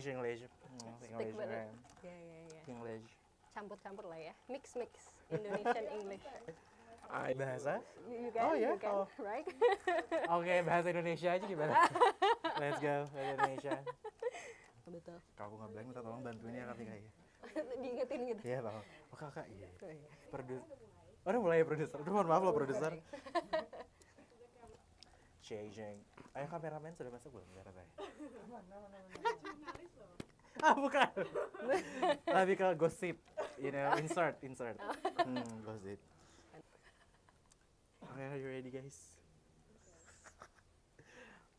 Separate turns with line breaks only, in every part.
English.
Stick with it. Yeah.
English.
Campur-campur lah ya. Mix Indonesian English.
Bahasa?
You can,
Oh, yeah?
you can,
Oh.
right?
Oke, bahasa Indonesia aja gimana? Let's go, bahasa Indonesia.
Betul.
Kalau aku nggak blank, minta tolong bantuin ya Kak Fikha ya.
Diingetin gitu.
Iya tolong. Oh kakak, iya.
Oh, iya.
Udah mulai ya produser. Aduh mohon maaf loh produser. Changing. Ayo kameramen sudah masuk belum? Biar saya. Ah bukan. Lebih ke gosip. You know, insert. Gosip. Okay, are you ready guys?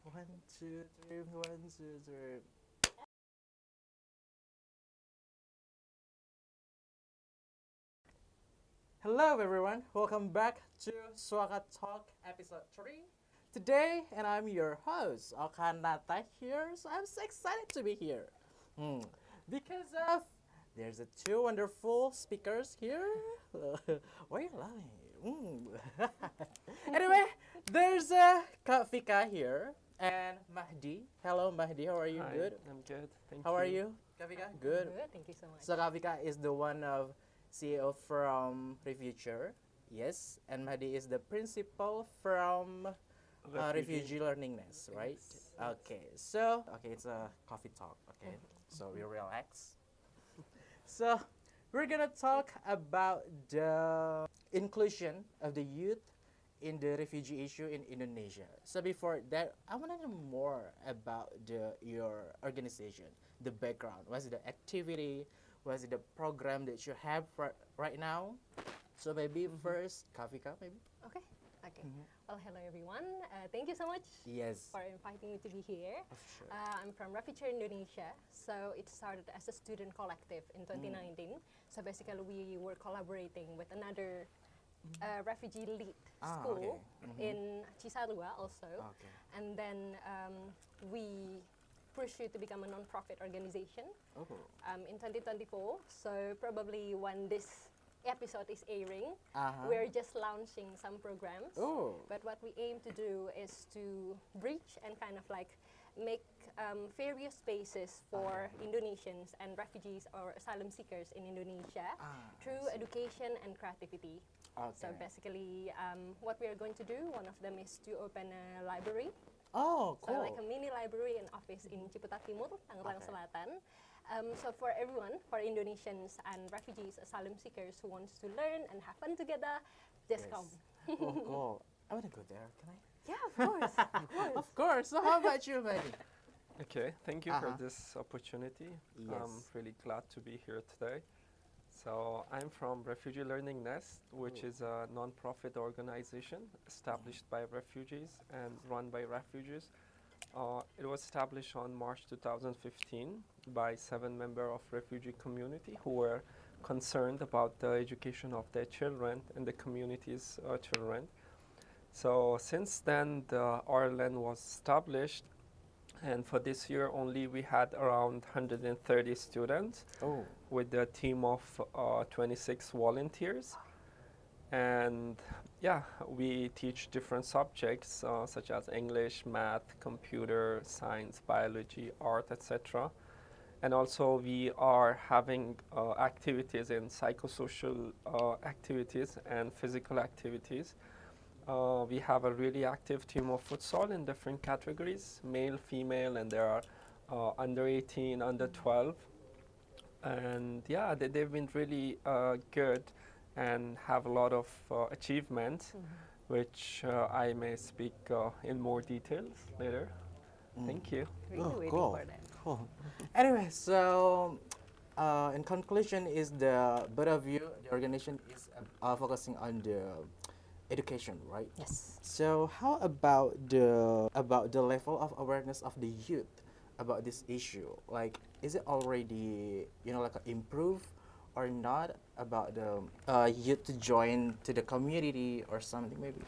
1, 2, 3, 1, 2, 3. Hello everyone, welcome back to SUAKA Talk episode 3. Today, and I'm your host, Oka Putranata here, so I'm so excited to be here. Because of, there's two wonderful speakers here. Why are you laughing? Anyway, there's Kak Fikha here, and Mahdi. Hello Mahdi, how are you?
Hi,
Good?
I'm good. Thank you.
How are you? Kak Fikha? Good.
Good, thank you so much.
So Kak Fikha is the one of CEO from Refuture, yes, and Mahdi is the principal from Refugee Learning Nest, right?
Yes.
Okay, so it's a coffee talk. Okay, so we relax. So we're gonna talk about the inclusion of the youth in the refugee issue in Indonesia. So before that, I want to know more about your organization, the background. Was it the activity? Was it the program that you have right now? So maybe first, Kak Fikha, maybe?
Okay. Well, hello everyone. Thank you so much
Yes.
for inviting me to be here.
Of sure.
I'm from Refuture, Indonesia. So it started as a student collective in 2019. So basically we were collaborating with another refugee lead school in Cisarua also.
Okay.
And then we pursued to become a non-profit organization
Oh.
in 2024. So probably when this episode is airing,
Uh-huh.
we're just launching some programs.
Oh.
But what we aim to do is to bridge and kind of like make various spaces for Indonesians and refugees or asylum seekers in Indonesia through education and creativity. So
Okay.
basically, what we are going to do, one of them is to open a library.
Oh,
So
cool.
like a mini library and office in Ciputat Timur, Tangerang
Okay.
Selatan. So for everyone, for Indonesians and refugees, asylum seekers who wants to learn and have fun together, just
Yes.
come.
Oh, cool. I want to go there. Can I?
Yeah, of course, of course.
Of course. So how about you, Mahdi?
Okay, thank you for
Uh-huh.
this opportunity. I'm
Yes.
really glad to be here today. So I'm from Refugee Learning Nest, which is a non-profit organization established by refugees and run by refugees. It was established on March 2015 by 7 members of refugee community who were concerned about the education of their children and the community's children. So since then, Ireland was established, and for this year only we had around 130 students
Oh.
with a team of 26 volunteers. And yeah, we teach different subjects such as English, math, computer, science, biology, art, etc. And also we are having activities in psychosocial activities and physical activities. We have a really active team of futsal in different categories, male, female, and there are under 18, under 12. And yeah, they've been really good and have a lot of achievements, which I may speak in more details later. Thank you.
Really waiting
cool.
for that.
Cool. Anyway, so in conclusion, is the both of you, the organization is focusing on the education, right?
Yes.
So how about the level of awareness of the youth about this issue? Like, is it already like improved or not about the youth to join to the community or something maybe?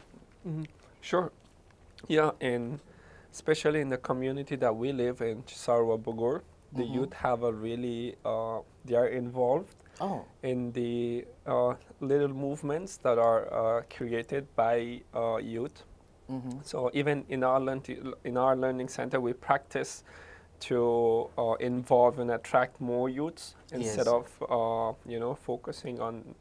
Sure. Yeah, and especially in the community that we live in, Cisarua Bogor, the youth have a really, they are involved
Oh.
in the little movements that are created by youth. So even in our learning center, we practice to involve and attract more youths instead
Yes.
of focusing on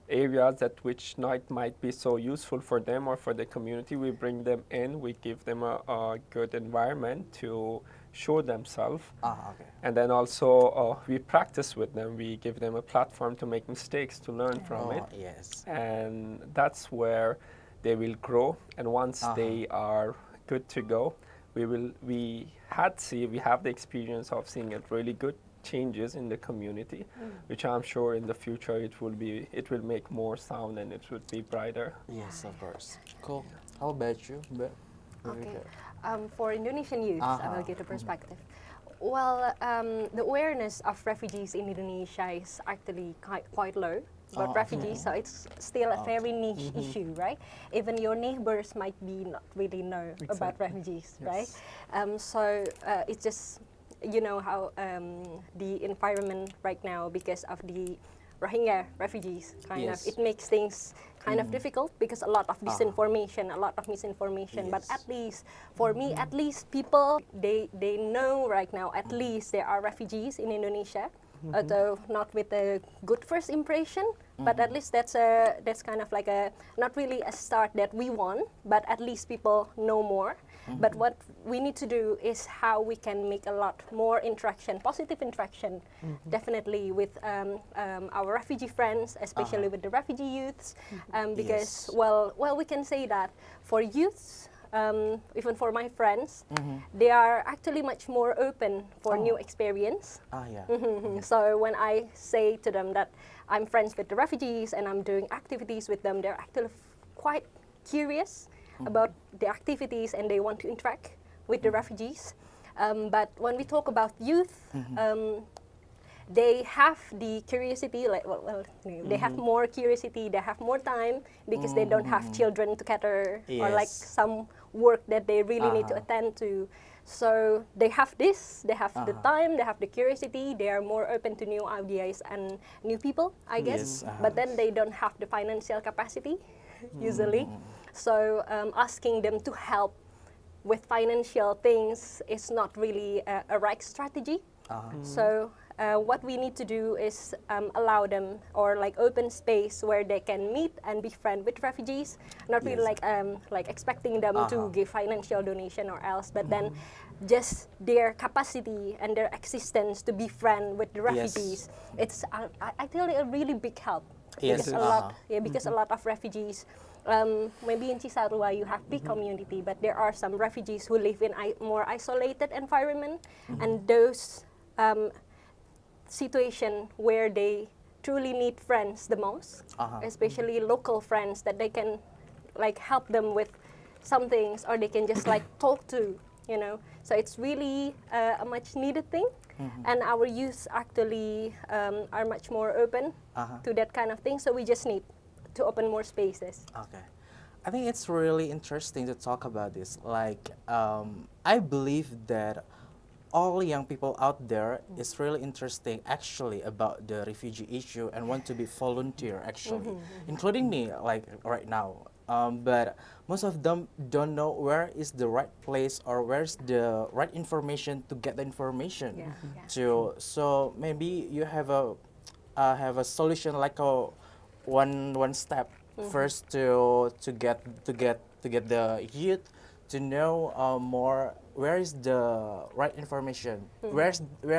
areas that which might be so useful for them or for the community. We bring them in, we give them a good environment to show themselves,
Okay.
and then also we practice with them. We give them a platform to make mistakes, to learn from it,
Yes.
and that's where they will grow. And once they are good to go, we have the experience of seeing it really good changes in the community, which I'm sure in the future it will make more sound and it would be brighter.
Yes, of course. Cool. How about you?
Okay. For Indonesian youth, I will give a perspective. Well, the awareness of refugees in Indonesia is actually quite low. But refugees, so it's still a very niche issue, right? Even your neighbors might be not really know about refugees, right? So it's just, you know how the environment right now, because of the Rohingya refugees, it makes things kind of difficult because a lot of disinformation, a lot of misinformation. But at least, for me, at least people, they know right now, at least there are refugees in Indonesia. Although not with a good first impression, but at least that's kind of like a not really a start that we want, but at least people know more. But what we need to do is how we can make a lot more interaction, positive interaction, definitely with our refugee friends, especially with the refugee youths, because well we can say that for youths. Even for my friends, they are actually much more open for new experience. So when I say to them that I'm friends with the refugees and I'm doing activities with them, they're actually quite curious about the activities and they want to interact with the refugees. But when we talk about youth, they have the curiosity, they have more curiosity, they have more time because they don't have children to cater or like some work that they really need to attend to. So they have this, they have the time, they have the curiosity, they are more open to new ideas and new people, I guess. But then they don't have the financial capacity, usually. So asking them to help with financial things is not really a right strategy. So what we need to do is allow them or like open space where they can meet and be friends with refugees, not really like expecting them to give financial donation or else, but then just their capacity and their existence to be friend with the refugees. It's actually a really big help. Because because a lot of refugees, maybe in Cisarua you have big community, but there are some refugees who live in more isolated environment, and those situation where they truly need friends the most, especially local friends that they can like help them with some things or they can just like talk to, you know. So it's really a much needed thing, and our youth actually are much more open to that kind of thing. So we just need to open more spaces.
Okay. I think it's really interesting to talk about this. Like, I believe that all young people out there is really interesting actually about the refugee issue and want to be volunteer actually, including me like right now. But most of them don't know where is the right place or where's the right information to get the information. So maybe you have a solution like a one step first to get the youth to know more where is the right information, where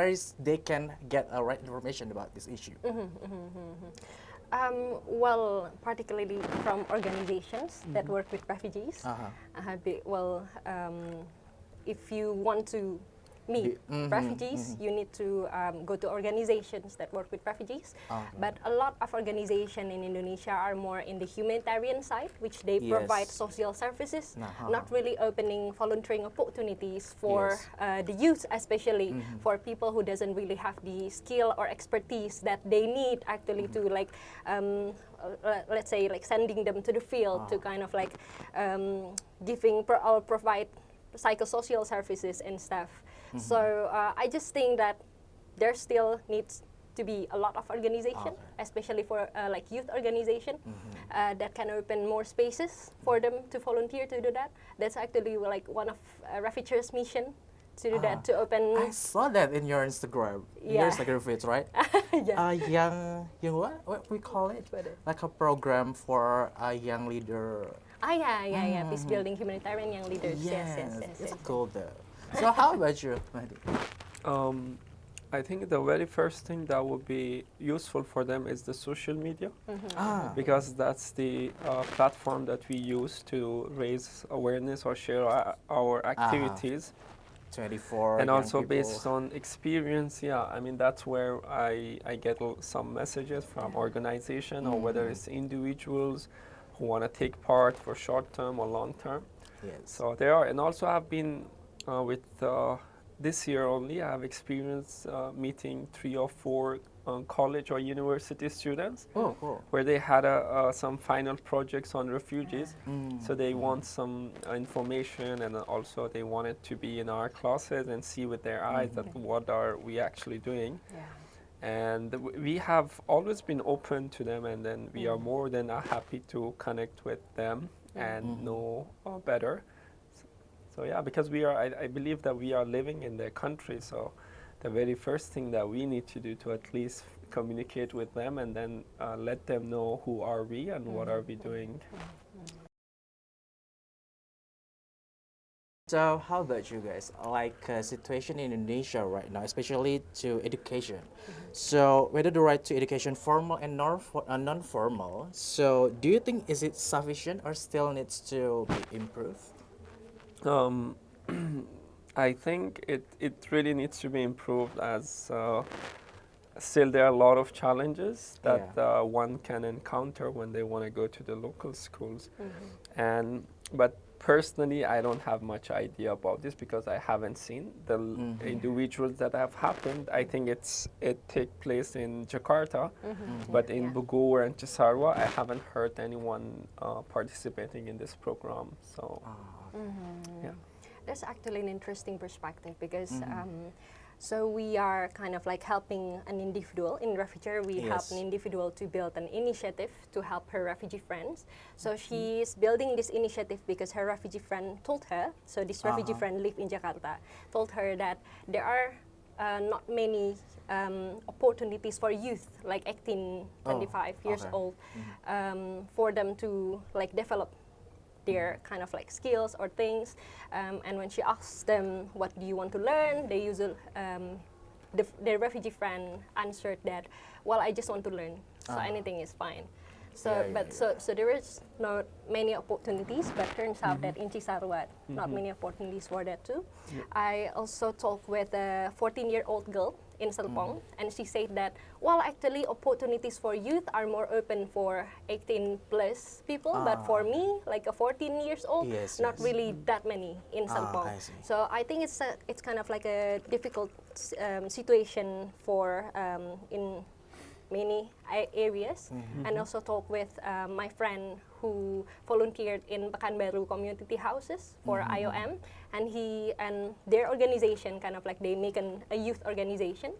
is they can get a right information about this issue.
Well, particularly from organizations that work with refugees. If you want to meet refugees, you need to go to organizations that work with refugees. But a lot of organizations in Indonesia are more in the humanitarian side, which they provide social services, not really opening volunteering opportunities for the youth, especially for people who doesn't really have the skill or expertise that they need actually to like, let's say like sending them to the field to kind of like giving or provide psychosocial services and stuff. So I just think that there still needs to be a lot of organization, especially for like youth organization, that can open more spaces for them to volunteer to do that. That's actually like one of Refuture's mission to do that, to open.
I saw that in your Instagram.
Yeah.
Yours like a Refugee, right?
Yeah.
Young what we call it? Like a program for a young leader.
Yeah. Peace building humanitarian young leaders. Yes.
It's cool though. So how about you, Mahdi?
I think the very first thing that would be useful for them is the social media, because that's the platform that we use to raise awareness or share our activities.
24
And
young
also
people.
based on experience, I mean, that's where I get some messages from organization or whether it's individuals who want to take part for short term or long term.
Yes.
So there are, and also I've been with this year only, I have experienced meeting 3 or 4 college or university students.
Oh, cool.
Where they had some final projects on refugees. So they want some information, and also they wanted to be in our classes and see with their eyes that what are we actually doing. And we have always been open to them, and then we are more than happy to connect with them and know better. So yeah, because I believe that we are living in their country, so the very first thing that we need to do to at least communicate with them and then let them know who are we and what are we doing.
So how about you guys? Like situation in Indonesia right now, especially to education. So whether the right to education formal and non-formal. So do you think is it sufficient or still needs to be improved?
I think it really needs to be improved, as still there are a lot of challenges that one can encounter when they want to go to the local schools. But personally, I don't have much idea about this because I haven't seen the individuals that have happened. I think it take place in Jakarta, but in Bogor and Cisarua, I haven't heard anyone participating in this program. So, yeah.
That's actually an interesting perspective because so we are kind of like helping an individual in Refuture. We help an individual to build an initiative to help her refugee friends. So she's building this initiative because her refugee friend told her, so this refugee friend live in Jakarta, told her that there are not many opportunities for youth like 18, 25 years old for them to like develop their kind of like skills or things, and when she asks them what do you want to learn, they usually the refugee friend answered that, well, I just want to learn, so anything is fine. So so there is not many opportunities, but turns out that in Cisarua not many opportunities for that too. I also talked with a 14-year-old girl in Serpong, and she said that, well, actually opportunities for youth are more open for 18 plus people, but for me, like a 14 years old, not really that many in Serpong. So I think it's kind of like a difficult situation for in many areas, and also talk with my friend who volunteered in Pekanbaru community houses for IOM, and their organization kind of like they make a youth organization.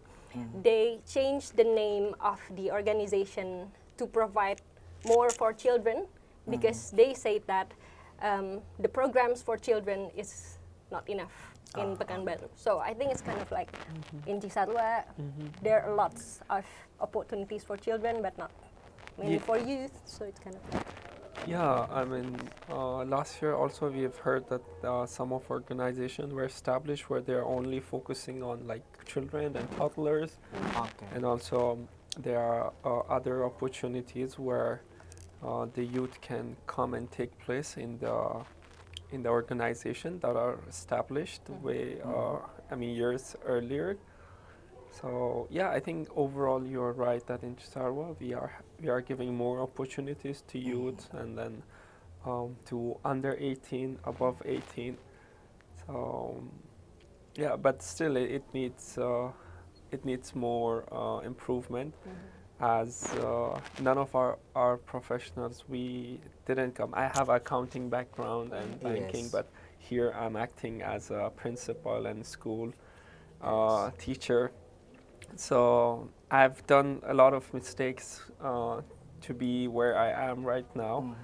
They changed the name of the organization to provide more for children because they say that the programs for children is not enough in Pekanbaru. So I think it's kind of like in Cisarua, there are lots of opportunities for children, but not many for youth. So it's kind of like.
Yeah, I mean, last year also we have heard that some of organizations were established where they're only focusing on like children and toddlers, and also there are other opportunities where the youth can come and take place in the organization that are established way, I mean, years earlier. So yeah, I think overall you're right that in Cisarua we are giving more opportunities to youth and then to under 18, above 18. So yeah, but still it needs more improvement. As none of our professionals, we didn't come. I have accounting background and banking, but here I'm acting as a principal and school teacher. So I've done a lot of mistakes to be where I am right now.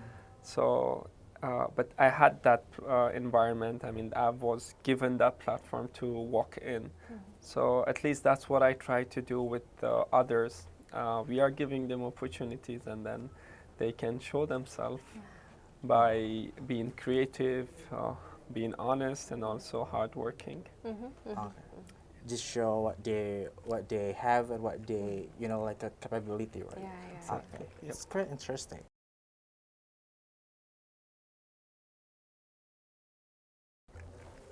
So but I had that environment. I mean, I was given that platform to walk in. So at least that's what I try to do with others. We are giving them opportunities, and then they can show themselves by being creative, being honest, and also hardworking.
Okay. Just show what they have and what they like a capability, right?
Yeah.
Okay. It's quite interesting.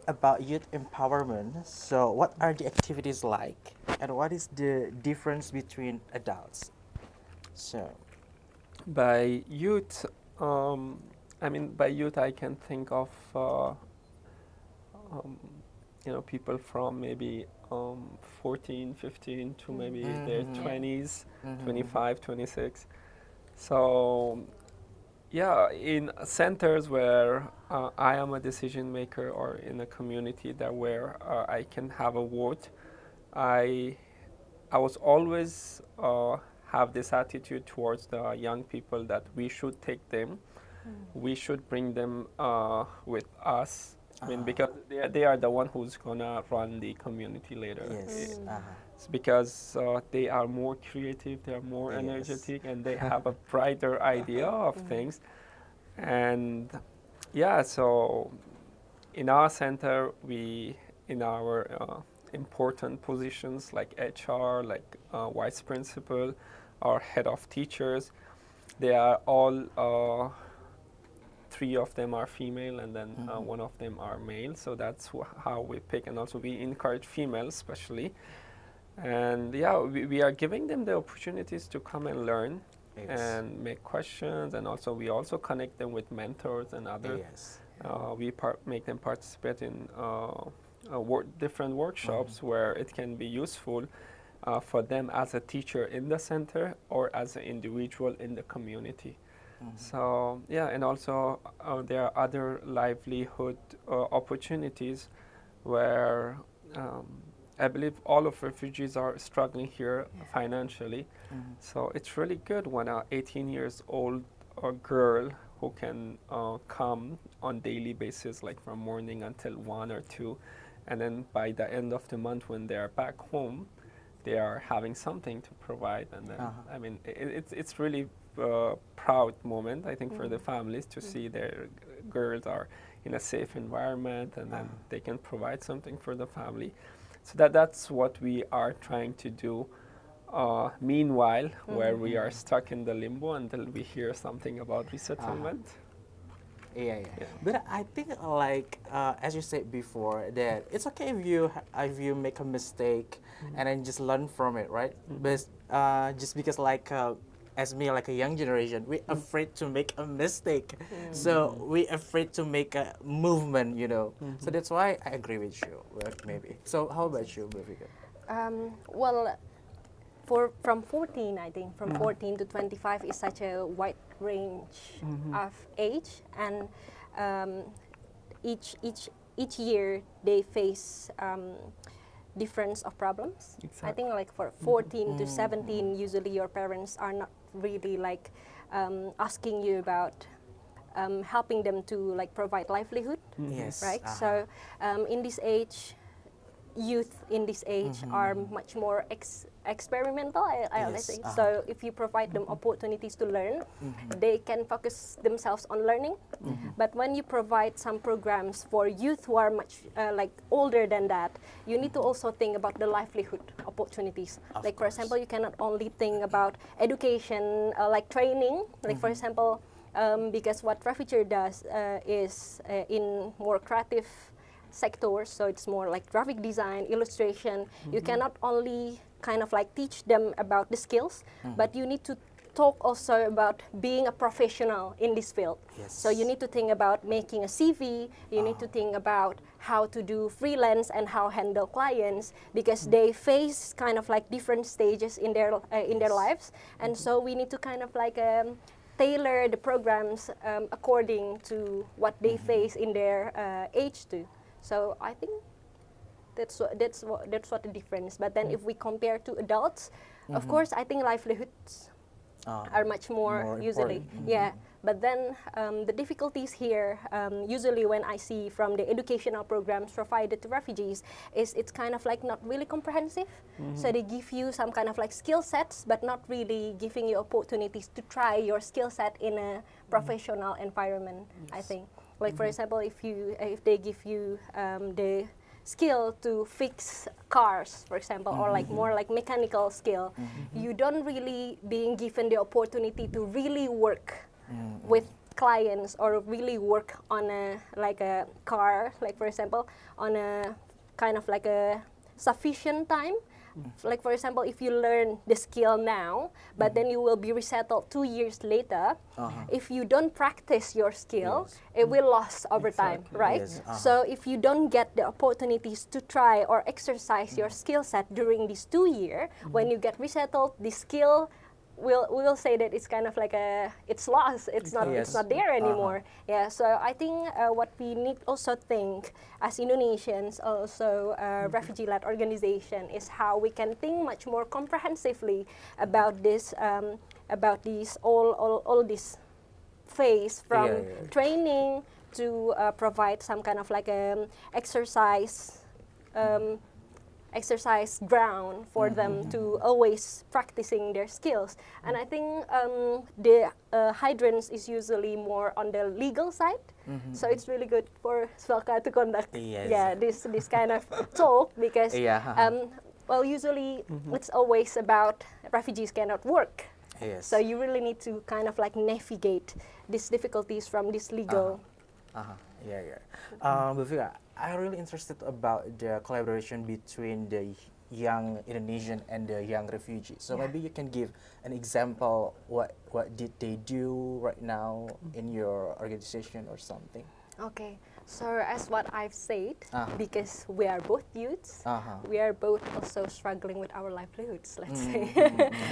About youth empowerment, so what are the activities like, and what is the difference between adults? So,
By youth, by youth, I can think of people from maybe 14, 15 to maybe their
Mhm.
20s,
Mhm.
25, 26. So yeah, in centers where I am a decision maker, or in a community that where I can have a vote, I I was always have this attitude towards the young people that we should take them, we should bring them with us. I mean, because they are the one who's gonna run the community later.
Yes.
It's because they are more creative, they are more
Yes.
energetic, and they have a brighter idea of things. And yeah, so in our center, in our important positions like HR, like vice principal, or head of teachers, they are all three of them are female, and then one of them are male. So that's how we pick, and also we encourage females especially. And yeah, we are giving them the opportunities to come and learn.
Yes.
And make questions, and also we also connect them with mentors and others.
Yes.
We make them participate in different workshops where it can be useful for them as a teacher in the center or as an individual in the community. So yeah, and also there are other livelihood opportunities where I believe all of refugees are struggling here financially. So it's really good when a 18 years old girl who can come on daily basis, like from morning until 1 or 2, and then by the end of the month when they are back home, they are having something to provide. And then I mean, it's really proud moment, I think, for the families to see their girls are in a safe environment, and then they can provide something for the family. So that's what we are trying to do. Meanwhile, where we are stuck in the limbo until we hear something about resettlement.
Yeah. But I think, like as you said before, that it's okay if you make a mistake and then just learn from it, right? But just because as me, like a young generation, we're afraid to make a mistake, so we're afraid to make a movement, So that's why I agree with you, maybe. So how about you, Fikha?
Well, from 14, I think, from 14 to 25 is such a wide range of age, and each year they face difference of problems. I think like for 14 to 17, usually your parents are not really like asking you about helping them to like provide livelihood,
Yes.
right? So in this age, youth in this age are much more experimental, let's say. So if you provide them opportunities to learn, they can focus themselves on learning. But when you provide some programs for youth who are much like older than that, you need to also think about the livelihood opportunities. Like for example, you cannot only think about education, like training, like for example, because what Refuture does is in more creative sectors, so it's more like graphic design, illustration. You cannot only kind of like teach them about the skills, but you need to talk also about being a professional in this field.
Yes.
So you need to think about making a CV, you need to think about how to do freelance and how handle clients, because they face kind of like different stages in their lives, and so we need to kind of like tailor the programs according to what they face in their age too. So I think that's what the difference. But then if we compare to adults, of course I think livelihoods are much more usually.
important.
Yeah, but then the difficulties here, usually when I see from the educational programs provided to refugees, is it's kind of like not really comprehensive. So they give you some kind of like skill sets, but not really giving you opportunities to try your skill set in a professional environment. I think, like for example, if they give you the skill to fix cars, for example, or like more like mechanical skill, you don't really being given the opportunity to really work with clients or really work on a car, like for example, on a kind of like a sufficient time. Like for example, if you learn the skill now, but then you will be resettled 2 years later, if you don't practice your skill, it will lose over time, right?
Yes,
So if you don't get the opportunities to try or exercise your skill set during these 2 years, when you get resettled, the skill we'll say that it's kind of like it's lost. It's not
Yes.
it's not there anymore. Yeah. So I think what we need also think as Indonesians, also refugee-led organization, is how we can think much more comprehensively about this about these all this phase from training to provide some kind of like exercise. Exercise ground for them to always practicing their skills. And I think the hydrants is usually more on the legal side. So it's really good for SUAKA to conduct this kind of talk because well, usually it's always about refugees cannot work.
Yes.
So you really need to kind of like navigate these difficulties from this legal.
But Fikha, I'm really interested about the collaboration between the young Indonesian and the young refugees. So maybe you can give an example. What did they do right now in your organization or something?
Okay, so as what I've said, because we are both youths, we are both also struggling with our livelihoods, let's say.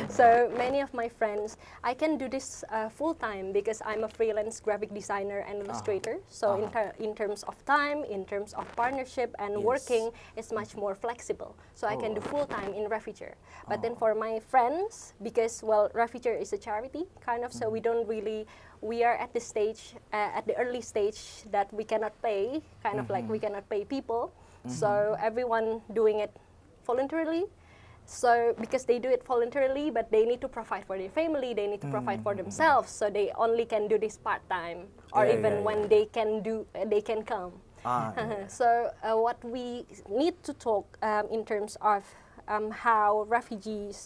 So many of my friends, I can do this full time because I'm a freelance graphic designer and illustrator. So in terms of time, in terms of partnership and working, it's much more flexible. So I can do full time in Refuture. But then for my friends, because well, Refuture is a charity kind of, so we don't really. We are at the stage, at the early stage that we cannot pay, kind of like we cannot pay people. So everyone doing it voluntarily. So because they do it voluntarily, but they need to provide for their family, they need to provide for themselves. So they only can do this part time, or even when they can do, they can come. So what we need to talk in terms of how refugee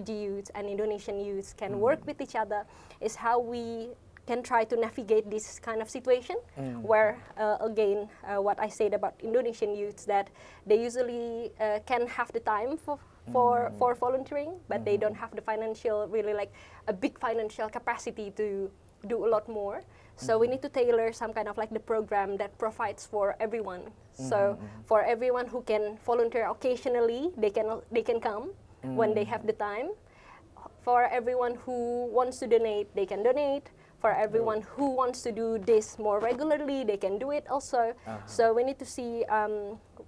youth and Indonesian youths can work with each other is how we can try to navigate this kind of situation where, again, what I said about Indonesian youths, that they usually can have the time for volunteering, but they don't have the financial, really like a big financial capacity to do a lot more. So we need to tailor some kind of like the program that provides for everyone. So for everyone who can volunteer occasionally, they can come when they have the time. For everyone who wants to donate, they can donate. For everyone who wants to do this more regularly, they can do it also. So we need to see,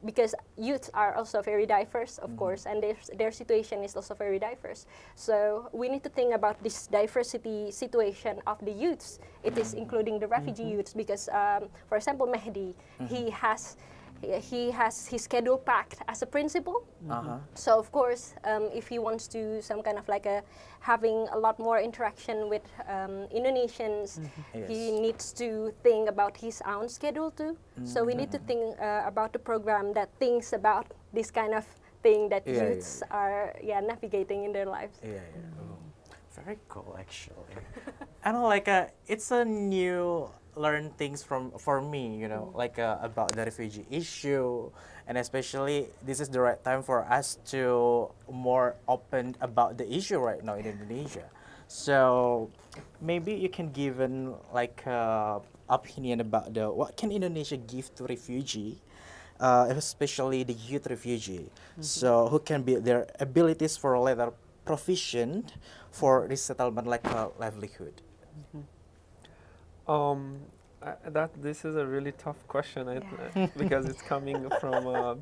because youths are also very diverse, of course, and their situation is also very diverse. So we need to think about this diversity situation of the youths. It is including the refugee youths because, for example, Mahdi, he has his schedule packed as a principal. So of course, if he wants to some kind of like having a lot more interaction with Indonesians, he needs to think about his own schedule too. So we need to think about the program that thinks about this kind of thing that youths are navigating in their lives.
Very cool, actually. I know, like it's a new learn things for me, you know, like about the refugee issue, and especially this is the right time for us to more open about the issue right now in Indonesia. So maybe you can give an like opinion about the what can Indonesia give to refugee, especially the youth refugee. So who can build their abilities for later proficient for resettlement like a livelihood.
That this is a really tough question because it's coming from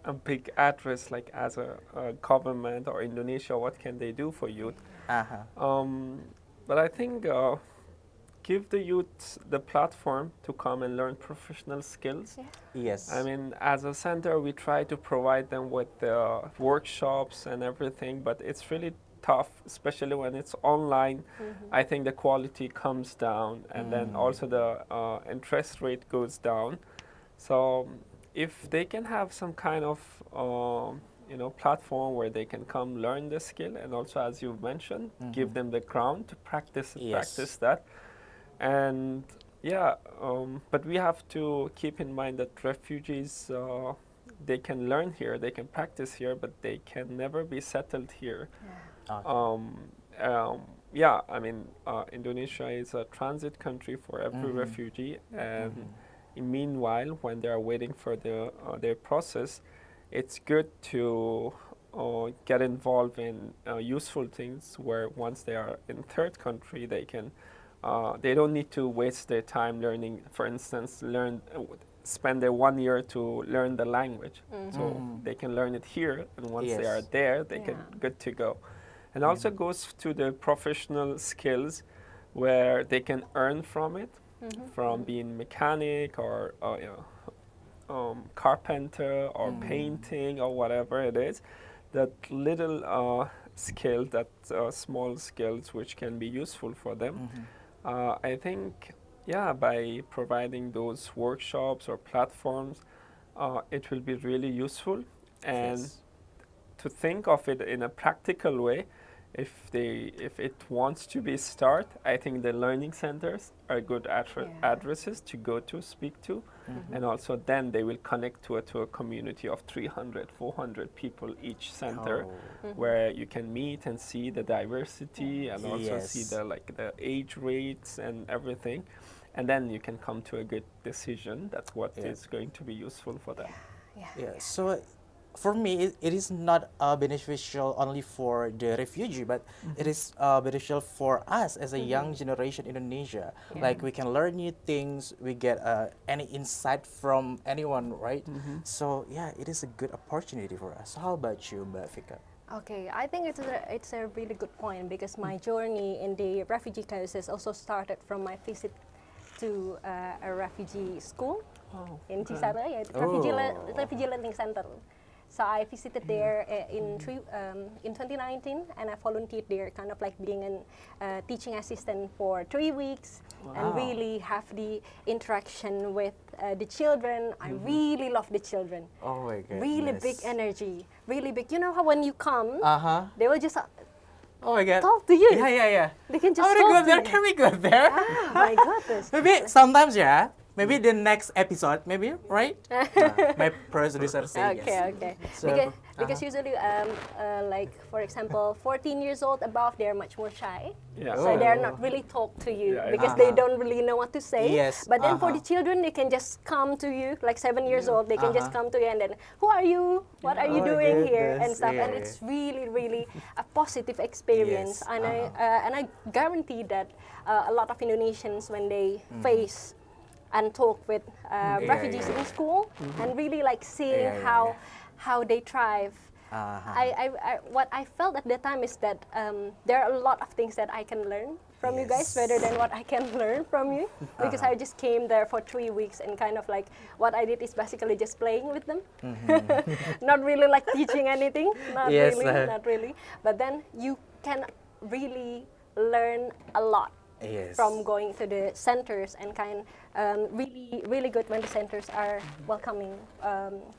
a big address like as a government or Indonesia, what can they do for youth? But I think give the youth the platform to come and learn professional skills.
Yes.
I mean, as a center, we try to provide them with workshops and everything, but it's really tough, especially when it's online. I think the quality comes down, and then also the interest rate goes down. So if they can have some kind of platform where they can come learn the skill, and also, as you mentioned, give them the ground to practice that. And but we have to keep in mind that refugees, they can learn here, they can practice here, but they can never be settled here. I mean, Indonesia is a transit country for every refugee, and meanwhile, when they are waiting for their process, it's good to get involved in useful things where once they are in third country, they don't need to waste their time learning, for instance, spend their 1 year to learn the language. So they can learn it here, and once they are there, they can good to go. And also goes to the professional skills where they can earn from it, from being mechanic or carpenter or painting or whatever it is. That little skill, that small skills which can be useful for them. I think, by providing those workshops or platforms, it will be really useful. And to think of it in a practical way, if it wants to be start, I think the learning centers are good addresses to go to, speak to, and also then they will connect to a community of 300, 400 people each center, where you can meet and see the diversity and also see the age rates and everything, and then you can come to a good decision. That's what is going to be useful for them.
So for me, it is not beneficial only for the refugee, but it is beneficial for us as a young generation in Indonesia. Like, we can learn new things, we get any insight from anyone, right? So it is a good opportunity for us. So how about you, Mbak Fikha?
Okay, I think it's a really good point, because my journey in the refugee crisis also started from my visit to a refugee school in Cisarua, refugee learning center. So I visited there in 2019, and I volunteered there, kind of like being a teaching assistant for 3 weeks, and really have the interaction with the children. I really love the children.
Oh my God!
Really big energy, really big. You know how when you come, they will just
oh my God,
talk to you.
Yeah.
They can just
talk
talk
go
to
there.
you.
Can we go there?
My goodness.
Maybe sometimes, maybe the next episode, maybe, right? My producer say yes.
Okay.
So,
because usually, like for example, 14 years old above, they're much more shy. So they're not really talk to you because they don't really know what to say.
Yes.
But then for the children, they can just come to you, like 7 years old, they can just come to you and then, who are you? What are you doing here? And stuff. And it's really, really a positive experience. And I guarantee that a lot of Indonesians, when they face and talk with refugees in school, and really like seeing how they thrive. What I felt at the time is that there are a lot of things that I can learn from you guys rather than what I can learn from you, because I just came there for 3 weeks, and kind of like what I did is basically just playing with them, not really like teaching anything, not really. But then you can really learn a lot from going to the centers, and really good when the centers are welcoming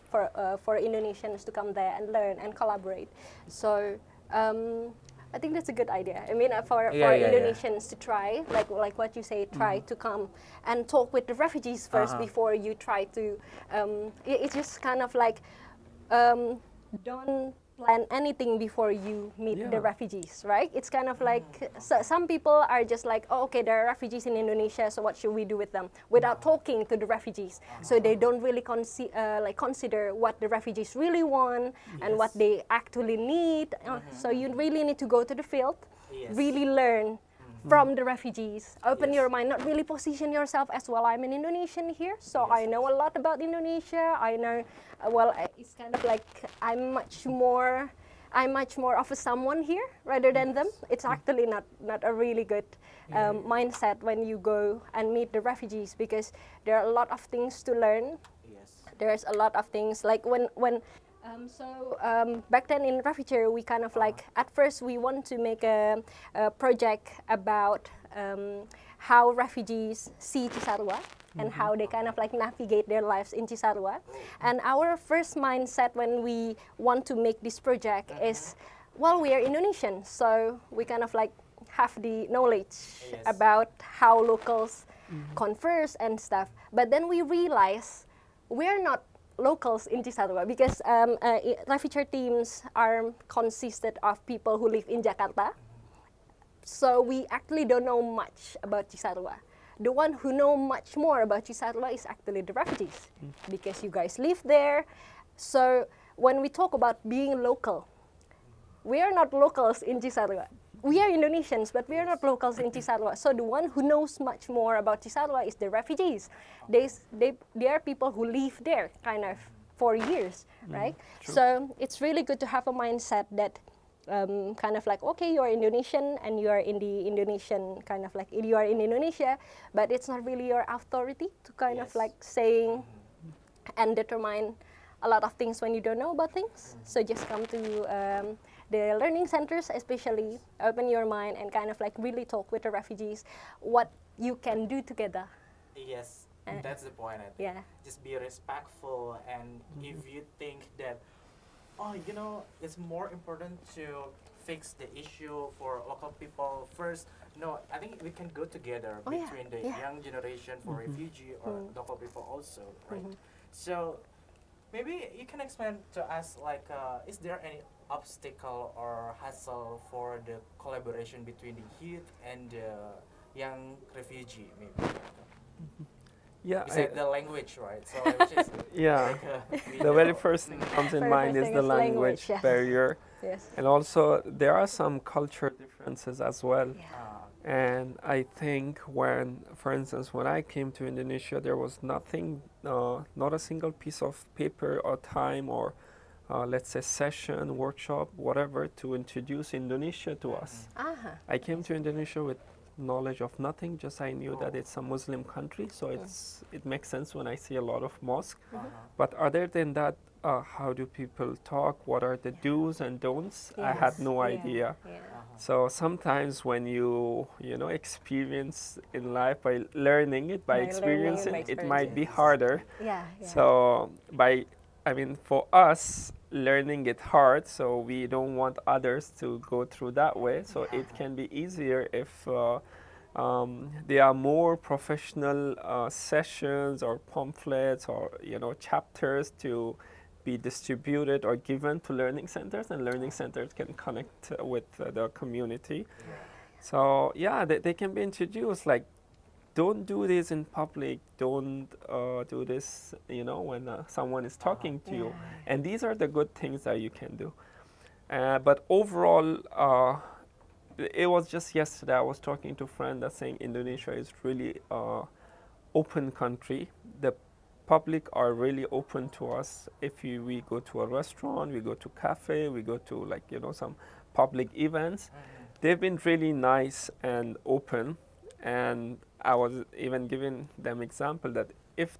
for Indonesians to come there and learn and collaborate. So I think that's a good idea. I mean, for Indonesians to try, like what you say, try to come and talk with the refugees first before you try to. It's just kind of like don't plan anything before you meet the refugees, right? It's kind of like some people are just like, oh, okay, there are refugees in Indonesia, so what should we do with them? Without talking to the refugees, so they don't really consider what the refugees really want and what they actually need. So you really need to go to the field, really learn from the refugees. Open
Yes.
your mind, not really position yourself as well. I'm an Indonesian here, so I know a lot about Indonesia. I know, it's kind of like I'm much more of a someone here rather than them. It's actually not a really good mindset when you go and meet the refugees, because there are a lot of things to learn.
Yes.
There's a lot of things like back then in Refuture, we kind of like, at first we want to make a project about how refugees see Cisarua and how they kind of like navigate their lives in Cisarua. And our first mindset when we want to make this project is, well, we are Indonesian, so we kind of like have the knowledge about how locals converse and stuff. But then we realize we're not locals in Cisarua, because Refuture teams are consisted of people who live in Jakarta. So we actually don't know much about Cisarua. The one who know much more about Cisarua is actually the refugees, because you guys live there. So when we talk about being local, we are not locals in Cisarua. We are Indonesians, but we are not locals in Cisarua. So the one who knows much more about Cisarua is the refugees. They are people who live there kind of for years, right?
True.
So it's really good to have a mindset that kind of like, okay, you are Indonesian and you are in the Indonesian kind of like, you are in Indonesia, but it's not really your authority to kind of like saying and determine a lot of things when you don't know about things. So just come to the learning centers, especially open your mind and kind of like really talk with the refugees what you can do together.
Yes, that's the point. I think.
Yeah.
Just be respectful, and if you think that, it's more important to fix the issue for local people first. No, I think we can go together between the young generation for refugee or local people also, right? So maybe you can explain to us, like, is there any obstacle or hassle for the collaboration between the youth and the young refugee, maybe?
Yeah,
Besides the language, right? So language is
yeah.
like
The very first thing comes in
Very
mind
first
is
thing
the
is language,
language
yes.
barrier.
Yes.
And also, there are some culture differences as well.
Yeah.
And I think for instance, when I came to Indonesia, there was nothing, not a single piece of paper or time or, let's say, session, workshop, whatever, to introduce Indonesia to us. I came to Indonesia with knowledge of nothing, just I knew that it's a Muslim country, so it makes sense when I see a lot of mosques. But other than that, how do people talk? What are the do's and don'ts? I had no idea.
Yeah.
So sometimes when you experience in life by learning it, by
By
experiencing
learning it by
it might be
experience.
harder.
Yeah.
So for us, learning it hard, so we don't want others to go through that way. So it can be easier if there are more professional sessions or pamphlets or chapters to be distributed or given to learning centers, and learning centers can connect with the community. So they can be introduced, like, don't do this in public, don't do this when someone is talking to you, and these are the good things that you can do. But overall, it was just yesterday I was talking to a friend that's saying Indonesia is really open country. The public are really open to us. If we go to a restaurant, we go to cafe, we go to some public events, they've been really nice and open. And I was even giving them example that if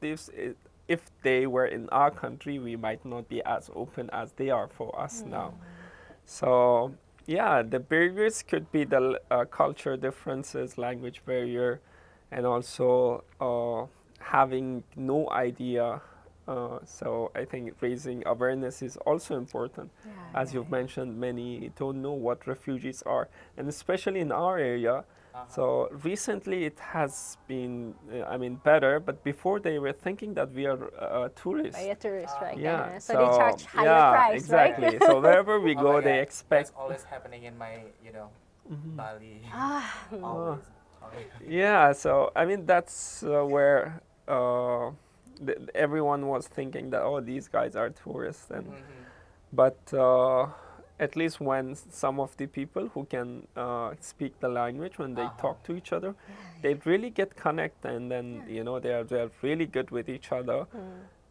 they were in our country, we might not be as open as they are for us now. So the barriers could be the culture differences, language barrier, and also having no idea. So I think raising awareness is also important. As you've mentioned, many don't know what refugees are, and especially in our area. So recently it has been, better, but before they were thinking that we are tourists.
By a tourist, right?
Yeah.
So they charge higher price,
exactly.
right?
So wherever we go, they expect.
That's always happening in my, Bali.
Ah.
Always.
Yeah. So that's where everyone was thinking that these guys are tourists, and but at least when some of the people who can speak the language, when they talk to each other, they really get connected, and then they're really good with each other.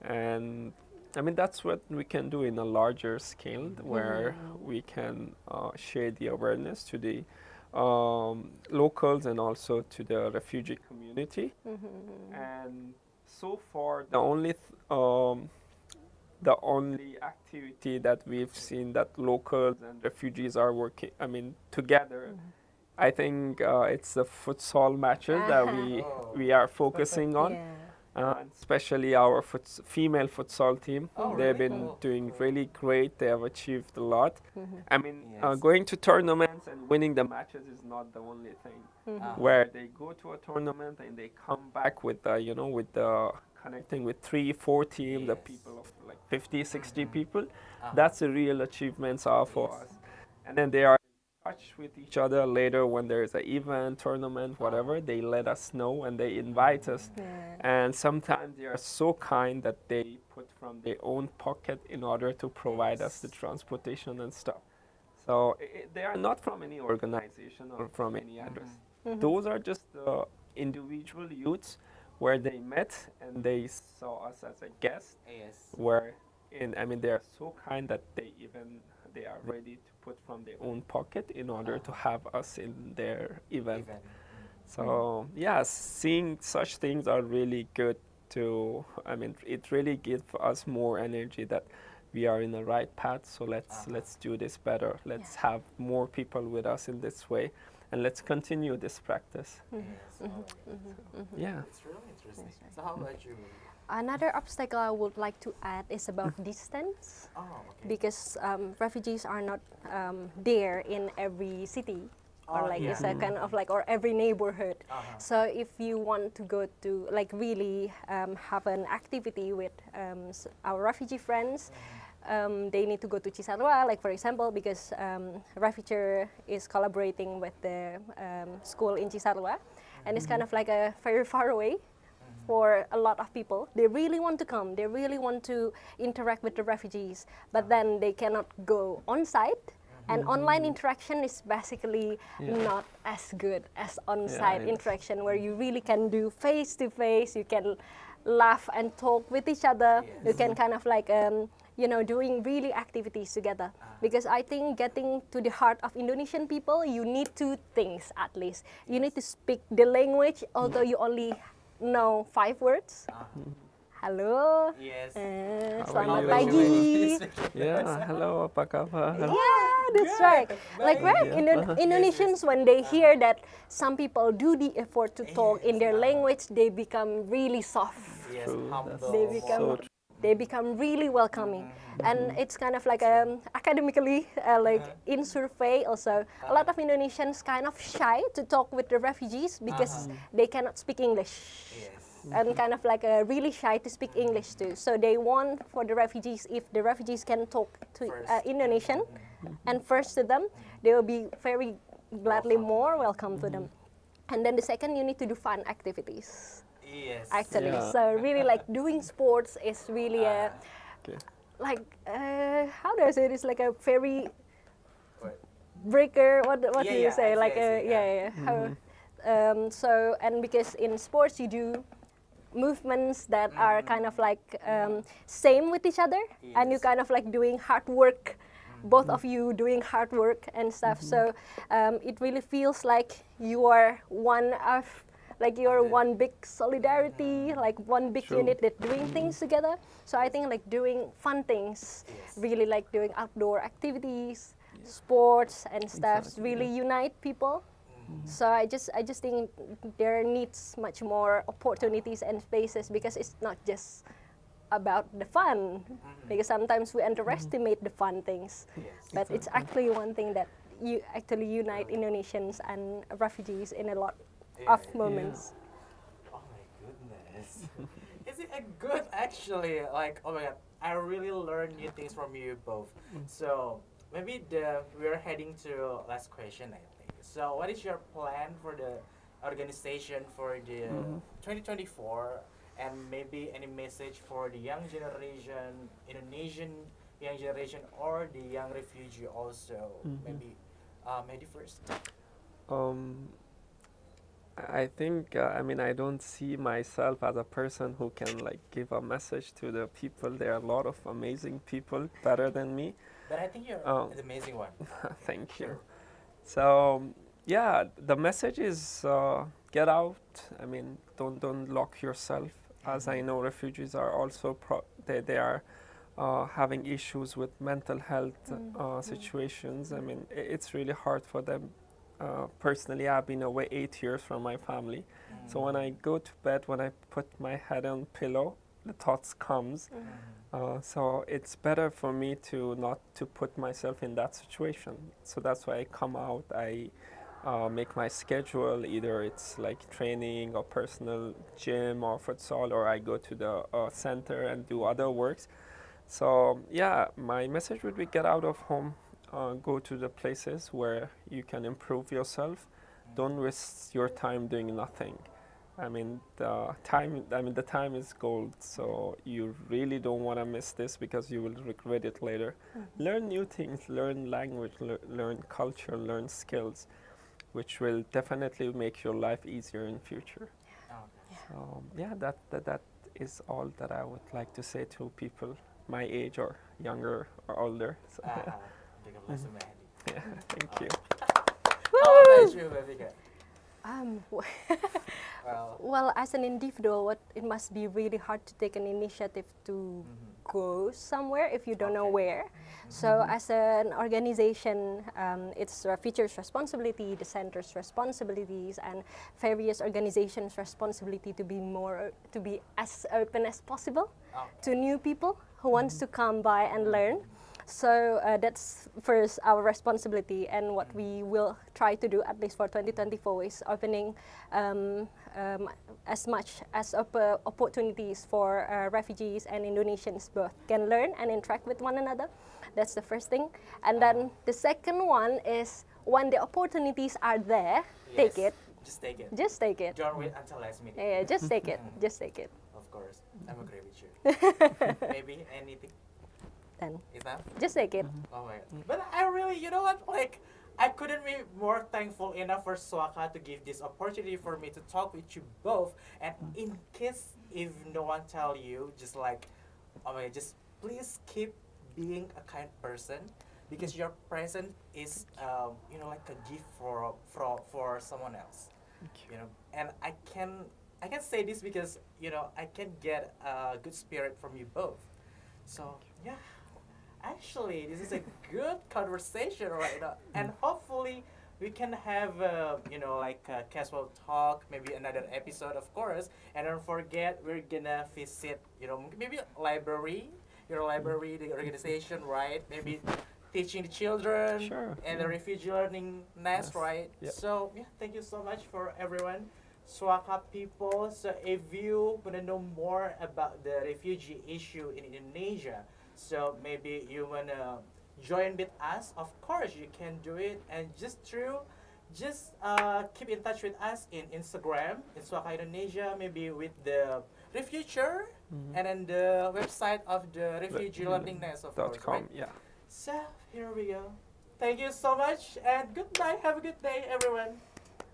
And I mean, that's what we can do in a larger scale, where we can share the awareness to the locals and also to the refugee community. And so far, the only activity that we've seen that locals and refugees are working, I mean, together, I think it's the futsal matches that we are focusing on. Especially our female futsal team. They've been doing really great. They have achieved a lot. I mean, going to tournaments and winning the matches is not the only thing. Where they go to a tournament and they come back with connecting with 3-4 teams, the people of like 50-60 people. That's a real achievement for us. And then they are in touch with each other later when there is an event, tournament, whatever. They let us know and they invite us. And sometimes they are so kind that they put from their own pocket in order to provide us the transportation and stuff. So they are not from any organization or from any address. Those are just the individual youths where they met and they saw us as a guest. They are so kind that they are ready to put from their own pocket in order to have us in their event. So seeing such things are really good it really gives us more energy that we are in the right path. So let's do this better. Let's have more people with us in this way, and let's continue this practice.
It's really interesting. So how about you?
Another obstacle I would like to add is about distance, because refugees are not there in every city, or it's a kind of or every neighborhood. So if you want to go to really have an activity with our refugee friends, they need to go to Cisarua, for example, because Refuture is collaborating with the school in Cisarua, and it's kind of a very far away for a lot of people. They really want to come, they really want to interact with the refugees, but then they cannot go on site. And online interaction is basically not as good as on-site interaction, where you really can do face-to-face, you can laugh and talk with each other, you can kind of doing really activities together. Because I think getting to the heart of Indonesian people, you need two things at least. You need to speak the language, although you only know 5 words. Halo. Selamat pagi.
Hello, apa kabar?
That's right. Indonesians, when they hear that some people do the effort to talk in their language, they become really soft.
Humble.
They become really welcoming. And it's kind of academically, in survey also, a lot of Indonesians kind of shy to talk with the refugees because they cannot speak English. And kind of really shy to speak English too. So they want for the refugees, if the refugees can talk to Indonesian and first to them, they will be very gladly more welcome to them. And then the second, you need to do fun activities. Actually, so really doing sports is really how do I say this? A very breaker. What do you say? So, and because in sports you do movements that are kind of same with each other, and you kind of doing hard work, both of you doing hard work and stuff. So it really feels like you are one of you're one big solidarity, one big unit that doing things together. So I think doing fun things, really doing outdoor activities, sports and stuff, really unite people. So I just think there needs much more opportunities and spaces, because it's not just about the fun, because sometimes we underestimate the fun things, but it's actually one thing that you actually unite Indonesians and refugees in a lot of moments.
Oh my goodness. Is it a good actually? Oh my god, I really learned new things from you both. So maybe we're heading to last question, I think. So what is your plan for the organization for the 2024, and maybe any message for the young generation Indonesian young generation or the young refugee also? Maybe Mahdi first.
Um, I think, I mean, I don't see myself as a person who can like give a message to the people. There are a lot of amazing people better than me.
But I think you're
Um,
an amazing one.
Thank you.
Sure.
So yeah, the message is get out. I mean, don't lock yourself. As I know, refugees are also they are having issues with mental health situations. I mean, it's really hard for them. Personally, I've been away 8 years from my family. So when I go to bed, when I put my head on pillow, the thoughts comes. So it's better for me to not to put myself in that situation. So that's why I come out. I make my schedule. Either it's like training or personal gym or futsal, or I go to the center and do other works. So yeah, my message would be get out of home, go to the places where you can improve yourself. Don't waste your time doing nothing. I mean, the time is gold, so you really don't want to miss this because you will regret it later. Learn new things, learn language, learn culture, learn skills, which will definitely make your life easier in future. So yeah, that is all that I would like to say to people my age or younger or older. So,
Big of lesson, Mahdi.
yeah, thank you.
How about you, Fikha? Well,
Well, as an individual, it must be really hard to take an initiative to go somewhere if you don't know where. So as an organization, it's Refuture's responsibility, the center's responsibilities, and various organizations' responsibility to be as open as possible to new people who wants to come by and learn. So that's first our responsibility, and what we will try to do, at least for 2024, is opening as much as opportunities for refugees and Indonesians both can learn and interact with one another. That's the first thing. And then the second one is when the opportunities are there, take it.
Just take it.
Just take it.
Don't wait until last minute.
Yeah, just take it. Just take it.
Of course, I'm agree with you. Maybe anything
Then
is that?
just take it.
Oh my god. But I really, you know what? Like, I couldn't be more thankful enough for SUAKA to give this opportunity for me to talk with you both. And in case if no one tell you, just like, oh my god, just please keep being a kind person, because your presence is, you know, like a gift for someone else. You know, and I can say this because, you know, I can get a good spirit from you both. So yeah. Actually, this is a good conversation right now, and hopefully we can have, you know, like a casual talk, maybe another episode, of course. And don't forget, we're gonna visit, you know, maybe library, your library, the organization, right? Maybe teaching the children and the refugee learning nest, right?
Yep.
So yeah, thank you so much for everyone. SUAKA people, so if you want to know more about the refugee issue in Indonesia, so maybe you want to join with us, of course you can do it. And just keep in touch with us in Instagram, in SUAKA Indonesia, maybe with the Refuture, and then the website of the Refugee Learning Nest, of course, right?
Yeah.
So here we go. Thank you so much, and goodbye. Have a good day, everyone.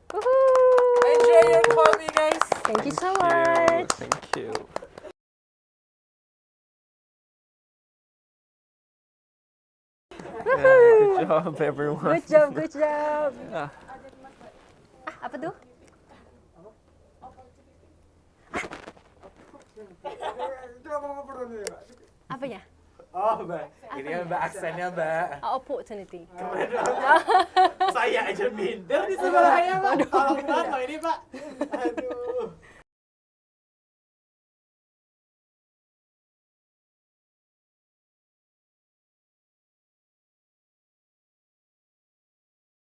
Woohoo!
Enjoy your coffee, guys.
Thank you so much.
Thank you. Yeah, good job, everyone.
Good job, good job.
Yeah.
Apa tuh? Apanya?
Oh, Mbak. Ini ya, Mbak, aksennya, Mbak.
Opportunity.
Saya aja minder di sebelah saya, Pak. Tolong banget loh ini, Pak. Aduh.